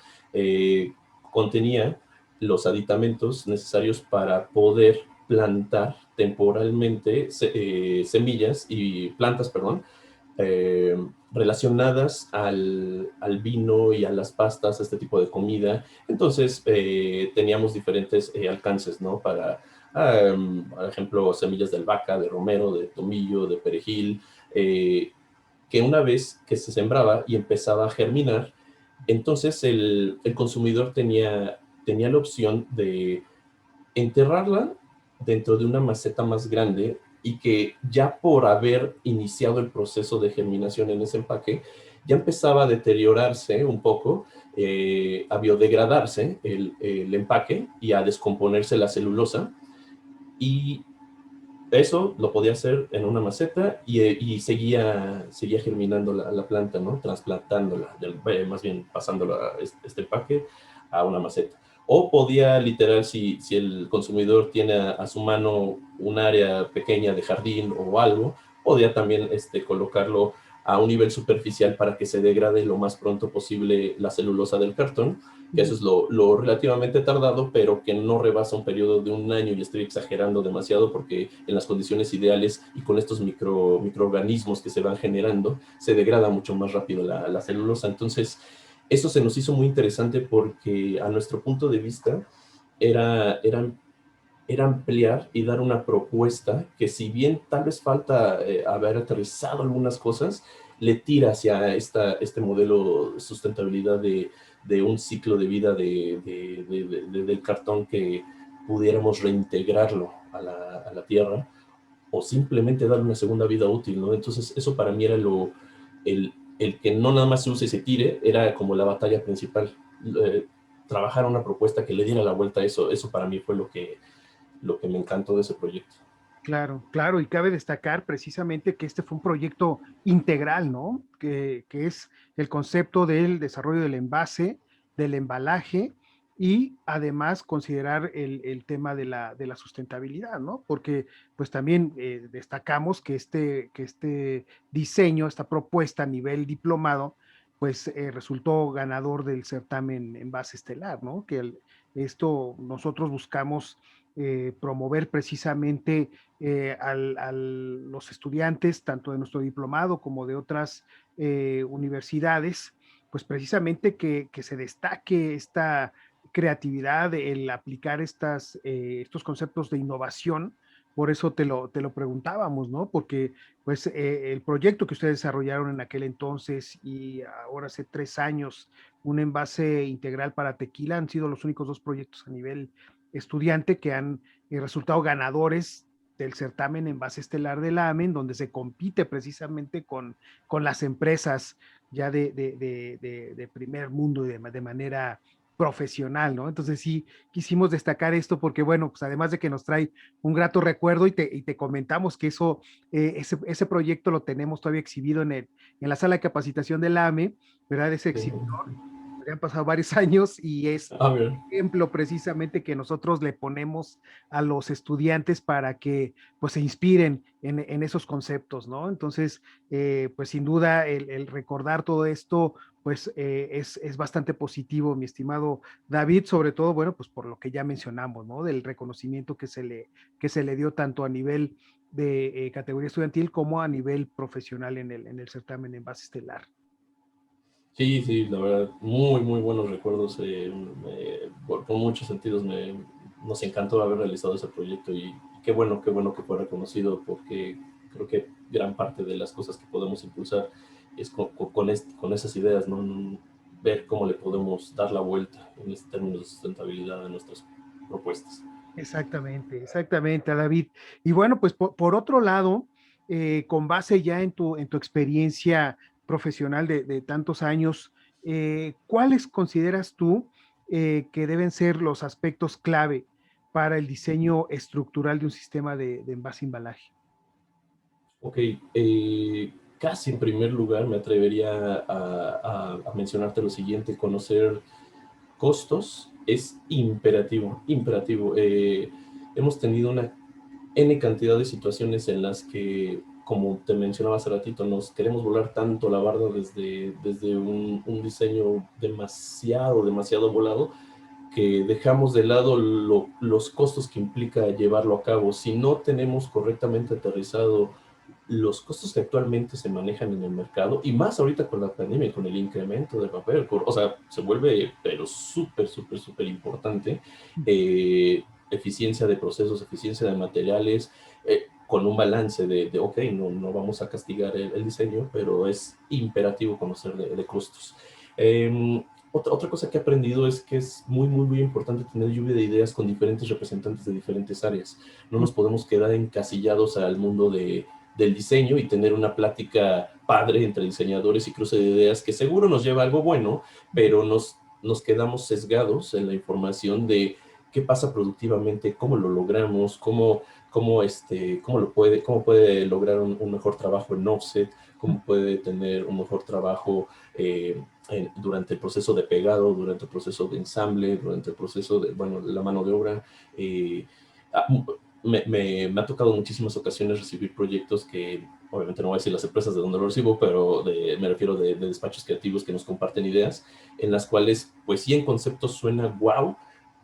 contenía los aditamentos necesarios para poder plantar temporalmente semillas y plantas, perdón, eh, relacionadas al vino y a las pastas, a este tipo de comida. Entonces, teníamos diferentes alcances, ¿no? Por ejemplo, semillas de albahaca, de romero, de tomillo, de perejil, que una vez que se sembraba y empezaba a germinar, entonces el consumidor tenía la opción de enterrarla dentro de una maceta más grande y que ya por haber iniciado el proceso de germinación en ese empaque, ya empezaba a deteriorarse un poco, a biodegradarse el empaque y a descomponerse la celulosa, y eso lo podía hacer en una maceta y seguía germinando la planta, ¿no? Trasplantándola, más bien pasándola, este empaque, a una maceta. O podía, literal, si el consumidor tiene a su mano un área pequeña de jardín o algo, podía también colocarlo a un nivel superficial para que se degrade lo más pronto posible la celulosa del cartón, que eso es lo relativamente tardado, pero que no rebasa un periodo de un año, y estoy exagerando demasiado porque en las condiciones ideales y con estos microorganismos que se van generando, se degrada mucho más rápido la celulosa. Entonces, eso se nos hizo muy interesante porque a nuestro punto de vista era, era, era ampliar y dar una propuesta que, si bien tal vez falta haber aterrizado algunas cosas, le tira hacia este modelo de sustentabilidad de un ciclo de vida del cartón, que pudiéramos reintegrarlo a la tierra o simplemente darle una segunda vida útil, ¿no? Entonces, eso para mí era el que no nada más se use y se tire, era como la batalla principal. Trabajar una propuesta que le diera la vuelta a eso para mí fue lo que me encantó de ese proyecto. Claro, claro, y cabe destacar precisamente que este fue un proyecto integral, ¿no? Que es el concepto del desarrollo del envase, del embalaje y además considerar el tema de la sustentabilidad, ¿no? Porque pues también destacamos que este diseño, esta propuesta a nivel diplomado, pues resultó ganador del certamen Envase Estelar, ¿no? Esto nosotros buscamos promover precisamente los estudiantes, tanto de nuestro diplomado como de otras universidades, pues precisamente que se destaque esta creatividad, el aplicar estos conceptos de innovación. Por eso te lo preguntábamos, ¿no? Porque pues el proyecto que ustedes desarrollaron en aquel entonces y ahora hace 3 años, un envase integral para tequila, han sido los únicos 2 proyectos a nivel estudiante que han resultado ganadores del certamen Envase Estelar de la AMEN, donde se compite precisamente con las empresas ya de primer mundo y de manera profesional, ¿no? Entonces sí, quisimos destacar esto porque, bueno, pues además de que nos trae un grato recuerdo y te comentamos que ese proyecto lo tenemos todavía exhibido en la sala de capacitación del AME, ¿verdad? Ese exhibidor, ya han pasado varios años y es A ver. ejemplo precisamente que nosotros le ponemos a los estudiantes para que pues se inspiren en esos conceptos, ¿no? Entonces, pues sin duda el recordar todo esto pues es bastante positivo, mi estimado David, sobre todo, bueno, pues por lo que ya mencionamos, ¿no? Del reconocimiento que se le dio tanto a nivel de categoría estudiantil como a nivel profesional en el certamen en base estelar. Sí, sí, la verdad, muy, muy buenos recuerdos. Por muchos sentidos nos encantó haber realizado ese proyecto, y qué bueno que fue reconocido, porque creo que gran parte de las cosas que podemos impulsar es con esas ideas, ¿no? Ver cómo le podemos dar la vuelta en este términos de sustentabilidad a nuestras propuestas. Exactamente, exactamente, David. Y bueno, pues por otro lado, con base ya en tu experiencia profesional de tantos años, ¿cuáles consideras tú que deben ser los aspectos clave para el diseño estructural de un sistema de envase-embalaje? Ok, casi en primer lugar me atrevería a mencionarte lo siguiente: conocer costos es imperativo, imperativo. Hemos tenido una N cantidad de situaciones en las que, como te mencionaba hace ratito, nos queremos volar tanto la barda desde un diseño demasiado volado, que dejamos de lado los costos que implica llevarlo a cabo. Si no tenemos correctamente aterrizado los costos que actualmente se manejan en el mercado, y más ahorita con la pandemia y con el incremento de papel, o sea, se vuelve pero súper importante. Eficiencia de procesos, eficiencia de materiales, con un balance ok, no vamos a castigar el diseño, pero es imperativo conocer de costos. Otra cosa que he aprendido es que es muy, muy, muy importante tener lluvia de ideas con diferentes representantes de diferentes áreas. No nos podemos quedar encasillados al mundo del diseño y tener una plática padre entre diseñadores y cruce de ideas que seguro nos lleva a algo bueno, pero nos quedamos sesgados en la información de qué pasa productivamente, cómo lo logramos, cómo puede lograr un mejor trabajo en offset, cómo puede tener un mejor trabajo durante el proceso de pegado, durante el proceso de ensamble, durante el proceso de la mano de obra. Eh, ah, me ha tocado muchísimas ocasiones recibir proyectos que, obviamente no voy a decir las empresas de donde lo recibo, pero me refiero de despachos creativos que nos comparten ideas, en las cuales, pues sí, en concepto suena wow,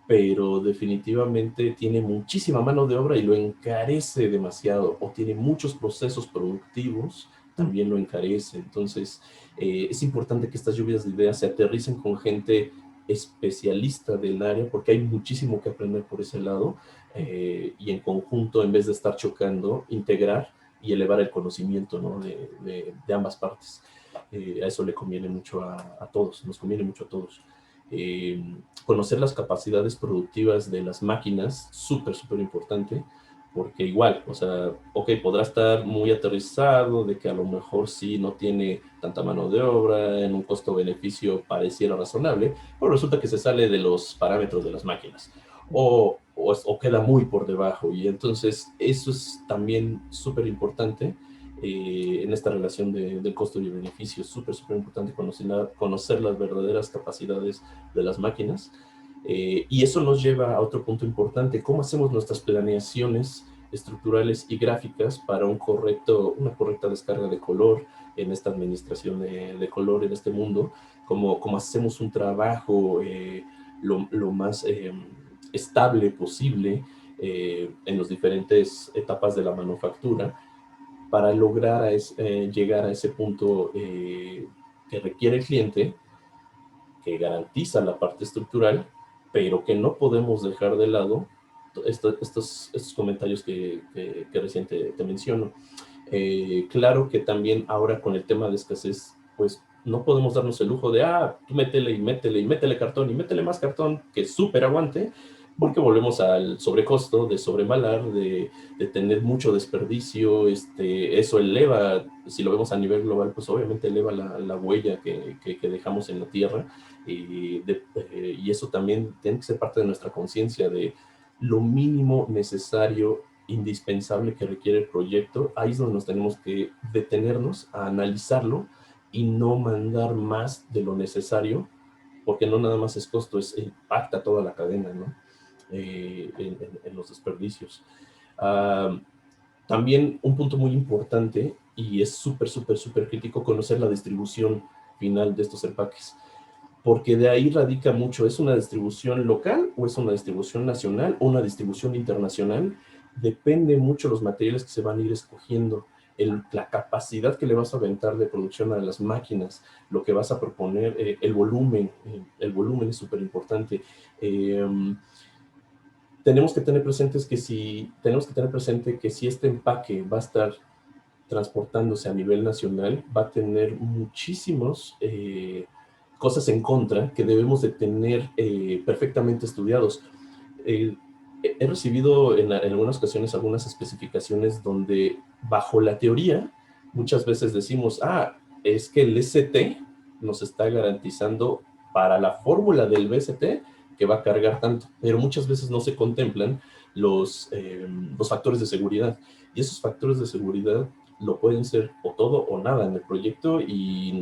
pero definitivamente tiene muchísima mano de obra y lo encarece demasiado, o tiene muchos procesos productivos, también lo encarece. Entonces, es importante que estas lluvias de ideas se aterricen con gente especialista del área, porque hay muchísimo que aprender por ese lado, y en conjunto, en vez de estar chocando, integrar y elevar el conocimiento, ¿no? de ambas partes. A eso le conviene mucho a todos, nos conviene mucho a todos. Conocer las capacidades productivas de las máquinas, súper, súper importante, porque igual, o sea, ok, podrá estar muy aterrizado de que a lo mejor sí no tiene tanta mano de obra, en un costo-beneficio pareciera razonable, pero resulta que se sale de los parámetros de las máquinas, o queda muy por debajo, y entonces eso es también súper importante. En esta relación del costo y el beneficio, es súper, súper importante conocer las verdaderas capacidades de las máquinas. Y eso nos lleva a otro punto importante: cómo hacemos nuestras planeaciones estructurales y gráficas para una correcta descarga de color en esta administración de color en este mundo, cómo hacemos un trabajo lo más estable posible en las diferentes etapas de la manufactura, para lograr llegar a ese punto que requiere el cliente, que garantiza la parte estructural, pero que no podemos dejar de lado estos comentarios que recién te menciono. Claro que también ahora con el tema de escasez, pues no podemos darnos el lujo de, tú métele y métele y métele cartón y métele más cartón que súper aguante, porque volvemos al sobrecosto de sobreembalar, de tener mucho desperdicio. Eso eleva, si lo vemos a nivel global, pues obviamente eleva la huella que dejamos en la tierra, y eso también tiene que ser parte de nuestra conciencia de lo mínimo necesario, indispensable que requiere el proyecto. Ahí es donde nos tenemos que detenernos a analizarlo y no mandar más de lo necesario, porque no nada más es costo, impacta toda la cadena, ¿no? En los desperdicios. También un punto muy importante, y es súper, súper, súper crítico, conocer la distribución final de estos empaques, porque de ahí radica mucho: ¿es una distribución local o es una distribución nacional o una distribución internacional? Depende mucho los materiales que se van a ir escogiendo, la capacidad que le vas a aventar de producción a las máquinas, lo que vas a proponer, el volumen es súper importante. Tenemos que tener presente que si este empaque va a estar transportándose a nivel nacional, va a tener muchísimos cosas en contra que debemos de tener perfectamente estudiados. Eh, He recibido en algunas ocasiones algunas especificaciones donde, bajo la teoría, muchas veces decimos, es que el ST nos está garantizando para la fórmula del BST que va a cargar tanto, pero muchas veces no se contemplan los factores de seguridad, y esos factores de seguridad lo pueden ser o todo o nada en el proyecto, y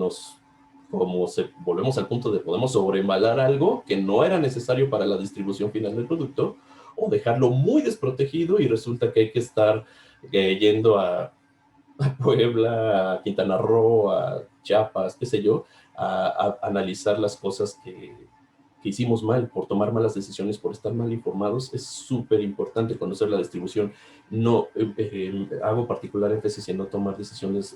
volvemos al punto de podemos sobreembalar algo que no era necesario para la distribución final del producto, o dejarlo muy desprotegido y resulta que hay que estar yendo a Puebla, a Quintana Roo, a Chiapas, qué sé yo, a analizar las cosas que hicimos mal, por tomar malas decisiones, por estar mal informados. Es súper importante conocer la distribución. No hago particular énfasis en no tomar decisiones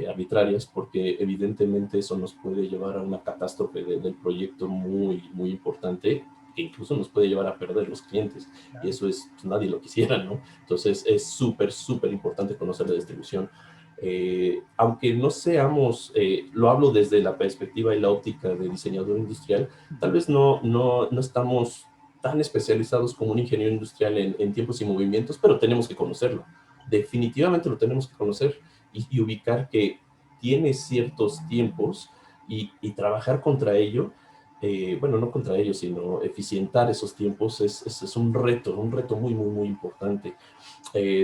arbitrarias, porque evidentemente eso nos puede llevar a una catástrofe del proyecto muy, muy importante, que incluso nos puede llevar a perder los clientes, y eso pues, nadie lo quisiera, ¿no? Entonces es súper, súper importante conocer la distribución. Aunque no seamos, lo hablo desde la perspectiva y la óptica de diseñador industrial, tal vez no estamos tan especializados como un ingeniero industrial en tiempos y movimientos, pero tenemos que conocerlo. Definitivamente lo tenemos que conocer y ubicar que tiene ciertos tiempos y trabajar contra ello. Bueno, no contra ellos, sino eficientar esos tiempos es un reto muy, muy, muy importante.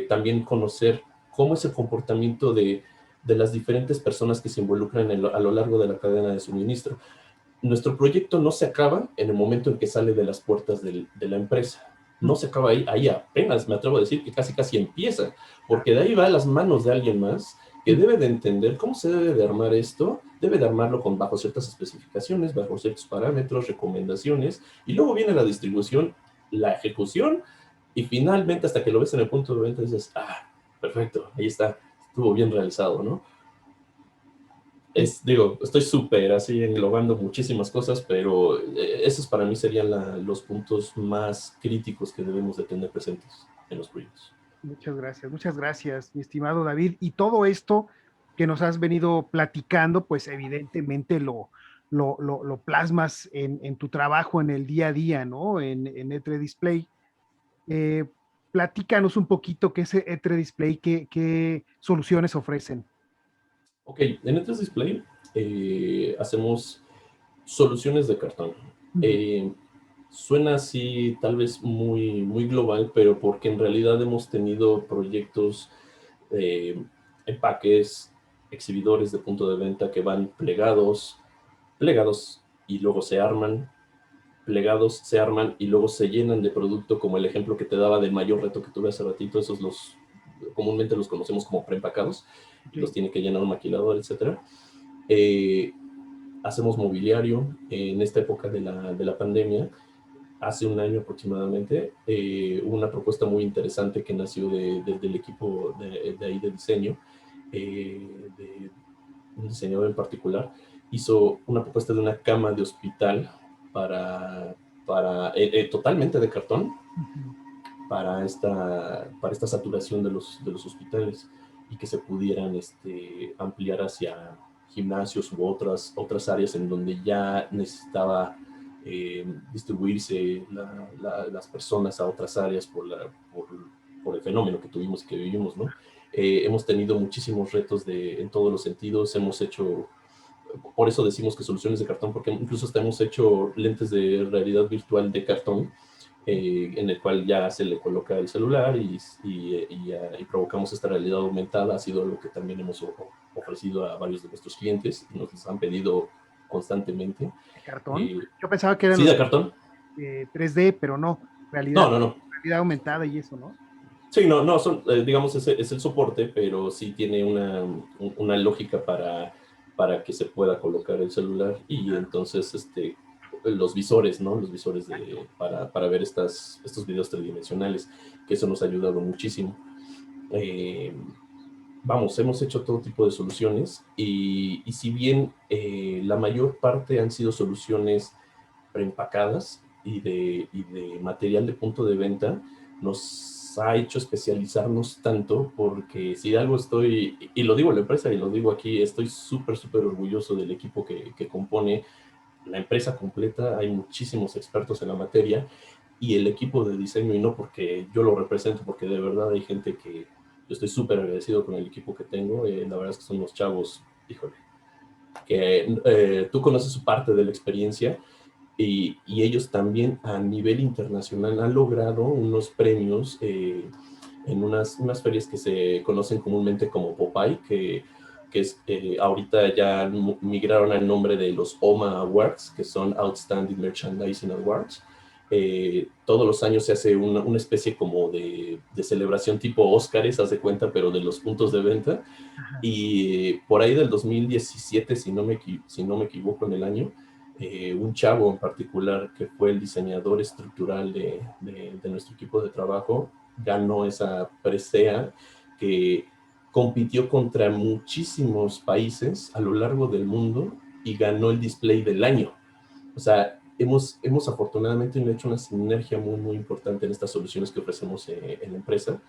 También conocer cómo es el comportamiento de las diferentes personas que se involucran a lo largo de la cadena de suministro. Nuestro proyecto no se acaba en el momento en que sale de las puertas de la empresa. No se acaba ahí apenas me atrevo a decir que casi empieza, porque de ahí va a las manos de alguien más que debe de entender cómo se debe de armar esto, debe de armarlo bajo ciertas especificaciones, bajo ciertos parámetros, recomendaciones, y luego viene la distribución, la ejecución, y finalmente hasta que lo ves en el punto de venta dices, perfecto, ahí está, estuvo bien realizado, ¿no? Digo, estoy súper así englobando muchísimas cosas, pero esos para mí serían los puntos más críticos que debemos de tener presentes en los proyectos. Muchas gracias, mi estimado David. Y todo esto que nos has venido platicando, pues evidentemente lo plasmas en tu trabajo en el día a día, ¿no? En E3 Display. Eh, Platícanos un poquito qué es E3 Display, qué soluciones ofrecen. Ok, en E3 Display hacemos soluciones de cartón. Eh, Suena así tal vez muy global, pero porque en realidad hemos tenido proyectos, eh, empaques, exhibidores de punto de venta que van plegados y luego se arman, plegados, se arman y luego se llenan de producto, como el ejemplo que te daba del mayor reto que tuve hace ratito, esos comúnmente los conocemos como preempacados, y los Okay. tiene que llenar un maquilador, etcétera. Eh, Hacemos mobiliario en esta época de la pandemia. Hace un año aproximadamente, hubo una propuesta muy interesante que nació del equipo de ahí de diseño, de un diseñador en particular, hizo una propuesta de una cama de hospital para, totalmente de cartón Ujú. para esta saturación de los hospitales y que se pudieran ampliar hacia gimnasios u otras áreas en donde ya necesitaba distribuirse las personas a otras áreas por el fenómeno que tuvimos y que vivimos, ¿no? Hemos tenido muchísimos retos en todos los sentidos, hemos hecho, por eso decimos que soluciones de cartón, porque incluso hasta hemos hecho lentes de realidad virtual de cartón, en el cual ya se le coloca el celular y provocamos esta realidad aumentada. Ha sido algo que también hemos ofrecido a varios de nuestros clientes y nos han pedido constantemente. ¿De cartón? Eh, Yo pensaba que eran sí, los de cartón. 3D, pero no, No, no, no. realidad aumentada y eso, ¿no? Sí, no, digamos, ese es el soporte, pero sí tiene una lógica para que se pueda colocar el celular y entonces los visores, ¿no? Los visores para ver estos videos tridimensionales, que eso nos ha ayudado muchísimo. Eh, Vamos, hemos hecho todo tipo de soluciones y si bien la mayor parte han sido soluciones preempacadas y de material de punto de venta, nos ha hecho especializarnos tanto porque si algo estoy, y lo digo en la empresa y lo digo aquí, estoy súper orgulloso del equipo que compone la empresa completa. Hay muchísimos expertos en la materia y el equipo de diseño, y no porque yo lo represento, porque de verdad hay gente que yo estoy súper agradecido con el equipo que tengo. La verdad es que son unos chavos, híjole, que tú conoces su parte de la experiencia y ellos también a nivel internacional han logrado unos premios en unas ferias que se conocen comúnmente como Popeye, que ahorita ya migraron al nombre de los OMA Awards, que son Outstanding Merchandising Awards. Todos los años se hace una especie como de celebración tipo Óscares, haz de cuenta, pero de los puntos de venta. Ajá. Y por ahí del 2017, si no me equivoco en el año, un chavo en particular que fue el diseñador estructural de nuestro equipo de trabajo ganó esa presea que compitió contra muchísimos países a lo largo del mundo y ganó el display del año. O sea, hemos afortunadamente hecho una sinergia muy importante en estas soluciones que ofrecemos en la empresa,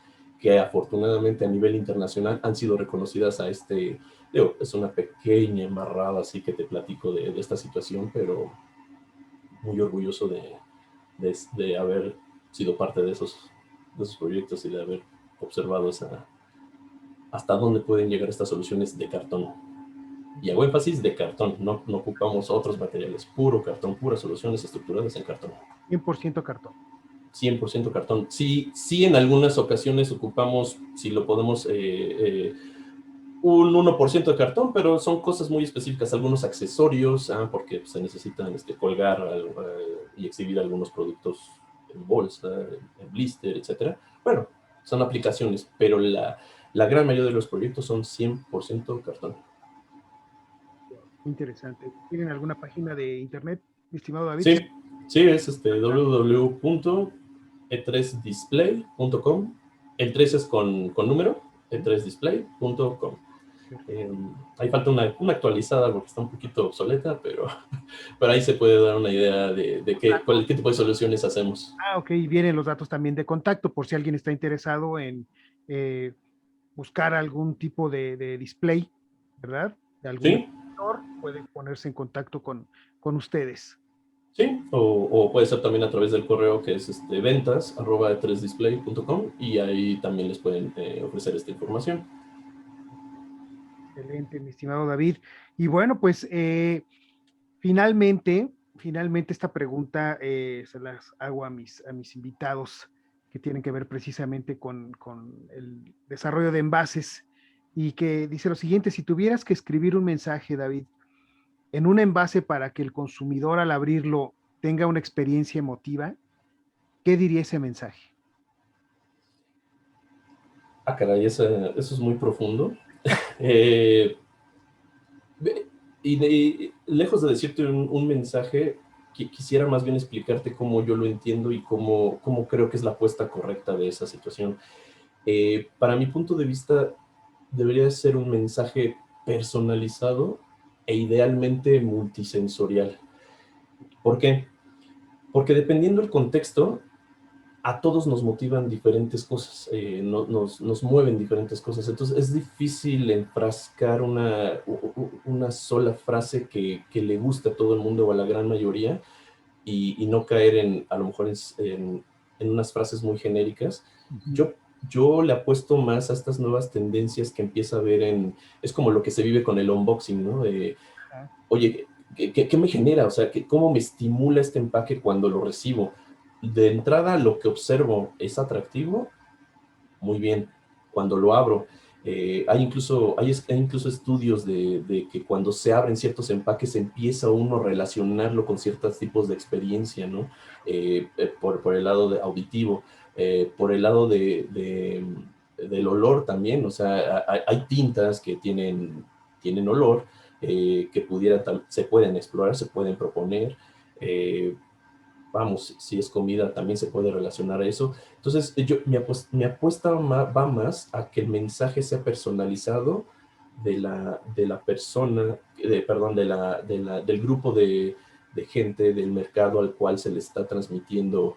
que afortunadamente a nivel internacional han sido reconocidas a este, digo, es una pequeña embarrada así que te platico de esta situación, pero muy orgulloso de haber sido parte de esos proyectos y de haber observado hasta dónde pueden llegar estas soluciones de cartón. Y hago énfasis de cartón, no ocupamos otros materiales, puro cartón, puras soluciones estructuradas en cartón. 100% cartón. 100% cartón. Sí, sí, en algunas ocasiones ocupamos, si lo podemos, un 1% de cartón, pero son cosas muy específicas, algunos accesorios, porque se necesitan colgar y exhibir algunos productos en bolsa, en blister, etcétera. Bueno, son aplicaciones, pero la gran mayoría de los proyectos son 100% cartón. Interesante. ¿Tienen alguna página de internet, mi estimado David? Sí, sí, es www.e3display.com. El 3 es con número, e3display.com. Ahí falta una actualizada porque está un poquito obsoleta, pero ahí se puede dar una idea de qué tipo de soluciones hacemos. Ok, vienen los datos también de contacto por si alguien está interesado en buscar algún tipo de display, ¿verdad? De algún Sí, editor, puede ponerse en contacto con ustedes. sí, o puede ser también a través del correo que es ventas@e3display.com y ahí también les pueden ofrecer esta información. Excelente, mi estimado David. Y bueno, pues finalmente esta pregunta se las hago a mis invitados que tienen que ver precisamente con el desarrollo de envases y que dice lo siguiente: si tuvieras que escribir un mensaje, David, en un envase para que el consumidor al abrirlo tenga una experiencia emotiva, ¿qué diría ese mensaje? Caray, eso es muy profundo. Eh, lejos de decirte un mensaje, quisiera más bien explicarte cómo yo lo entiendo y cómo creo que es la apuesta correcta de esa situación. Para mi punto de vista, debería ser un mensaje personalizado e idealmente multisensorial. ¿Por qué? Porque dependiendo del contexto, a todos nos motivan diferentes cosas, nos mueven diferentes cosas. Entonces es difícil enfrascar una sola frase que le guste a todo el mundo o a la gran mayoría y no caer a lo mejor en unas frases muy genéricas. Yo le apuesto más a estas nuevas tendencias que empieza a ver es como lo que se vive con el unboxing, ¿no? Oye, ¿qué me genera? O sea, ¿cómo me estimula este empaque cuando lo recibo? De entrada, lo que observo es atractivo, muy bien. Cuando lo abro, hay incluso estudios de que cuando se abren ciertos empaques empieza uno a relacionarlo con ciertos tipos de experiencia, ¿no? Por el lado auditivo, por el lado del olor también, o sea, hay tintas que tienen olor, se pueden explorar, se pueden proponer. eh, Vamos, si es comida, también se puede relacionar a eso. Entonces, mi apuesta va más a que el mensaje sea personalizado de la persona, perdón, del grupo de gente del mercado al cual se le está transmitiendo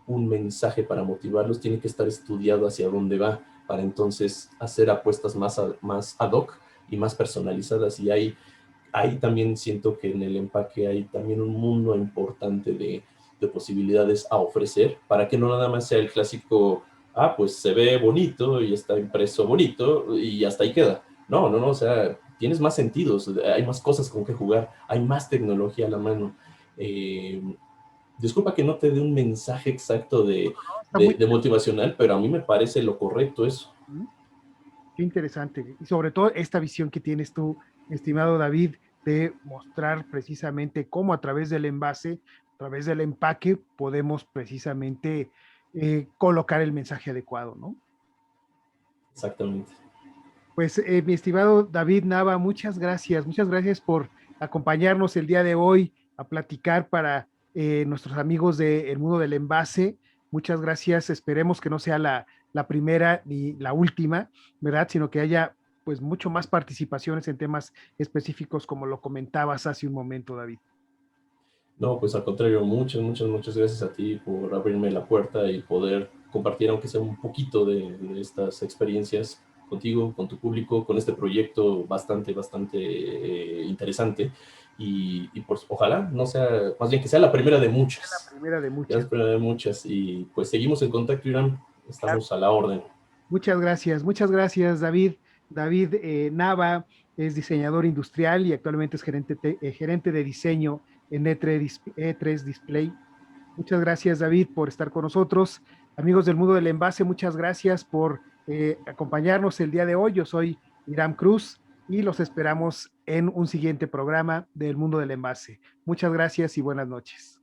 un mensaje para motivarlos. Tiene que estar estudiado hacia dónde va para entonces hacer apuestas más ad hoc y más personalizadas. Y ahí también siento que en el empaque hay también un mundo importante de posibilidades a ofrecer para que no nada más sea el clásico, pues se ve bonito y está impreso bonito y hasta ahí queda. No, o sea, tienes más sentidos, hay más cosas con que jugar, hay más tecnología a la mano. Eh, Disculpa que no te dé un mensaje exacto Está muy de motivacional, pero a mí me parece lo correcto eso. qué interesante. Y sobre todo esta visión que tienes tú, estimado David, de mostrar precisamente cómo a través del envase, a través del empaque, podemos precisamente colocar el mensaje adecuado, ¿no? Exactamente. Pues mi estimado David Nava, muchas gracias por acompañarnos el día de hoy a platicar para nuestros amigos del mundo del envase. Muchas gracias, esperemos que no sea la primera ni la última, ¿verdad? Sino que haya pues mucho más participaciones en temas específicos como lo comentabas hace un momento, David. No, pues al contrario, muchas gracias a ti por abrirme la puerta y poder compartir, aunque sea un poquito de estas experiencias contigo, con tu público, con este proyecto bastante interesante. Y pues ojalá no sea, más bien que sea la primera de muchas. La primera de Ya muchas. la primera de muchas. Y pues seguimos en contacto, Irán. Estamos a la orden. Muchas gracias, David. David Nava es diseñador industrial y actualmente es gerente de diseño en E3 Display. Muchas gracias, David, por estar con nosotros. Amigos del mundo del envase, muchas gracias por acompañarnos el día de hoy. Yo soy Iram Cruz y los esperamos en un siguiente programa del mundo del envase. Muchas gracias y buenas noches.